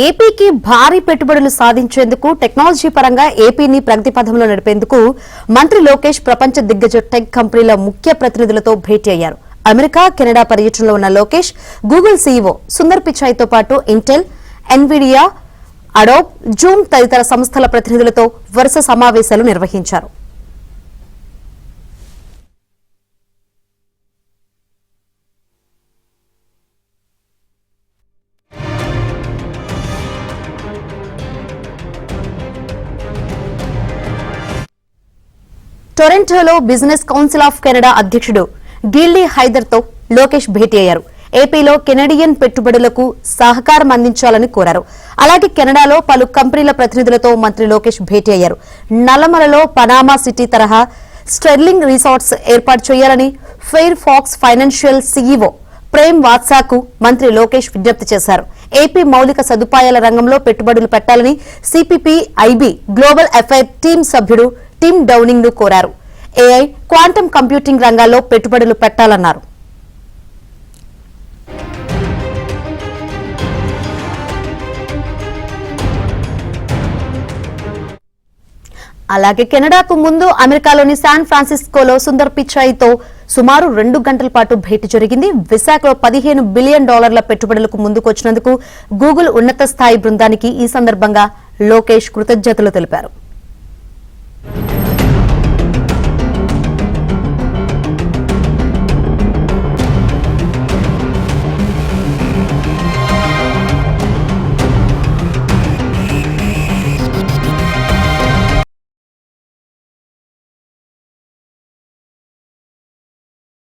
ఏపీకి భారీ పెట్టుబడులు సాధించేందుకు టెక్నాలజీ పరంగా ఏపీని ప్రగతి పథంలో నడిపేందుకు మంత్రి లోకేష్ ప్రపంచ దిగ్గజ టెక్ కంపెనీల ముఖ్య ప్రతినిధులతో భేటీ అయ్యారు. అమెరికా, కెనడా పర్యటనలో ఉన్న లోకేష్ గూగుల్ సీఈఓ సుందర్ పిచాయ్తో పాటు ఇంటెల్, ఎన్విడియా, అడోబ్, జూమ్ తదితర సంస్థల ప్రతినిధులతో వరుస సమావేశాలు నిర్వహించారు. టొరంటోలో బిజినెస్ కౌన్సిల్ ఆఫ్ కెనడా అధ్యక్షుడు గిల్లీ హైదర్ తో లోకేష్ భేటీ అయ్యారు. ఏపీలో కెనడియన్ పెట్టుబడులకు సహకారం అందించాలని కోరారు. అలాగే కెనడాలో పలు కంపెనీల ప్రతినిధులతో మంత్రి లోకేష్ భేటీ అయ్యారు. నల్లమలలో పనామా సిటీ తరహా స్టెర్లింగ్ రిసార్ట్స్ ఏర్పాటు చేయాలని Fairfax Financial CEO Prem వాత్సాకు మంత్రి లోకేష్ విజ్ఞప్తి చేశారు. ఏపీ మౌలిక సదుపాయాల రంగంలో పెట్టుబడులు పెట్టాలని CPP IB global affair team సభ్యుడు టిమ్ డౌనింగ్ ను కోరారు. ఏఐ, క్వాంటమ్ కంప్యూటింగ్ రంగాల్లో పెట్టుబడులు పెట్టాలన్నారు. అలాగే కెనడాకు ముందు అమెరికాలోని శాన్ ఫ్రాన్సిస్కోలో సుందర్ పిచాయ్తో సుమారు 2 గంటల పాటు భేటీ జరిగింది. విశాఖలో $15 బిలియన్ పెట్టుబడులకు ముందుకొచ్చినందుకు గూగుల్ ఉన్నత స్థాయి బృందానికి ఈ సందర్భంగా లోకేష్ కృతజ్ఞతలు తెలిపారు.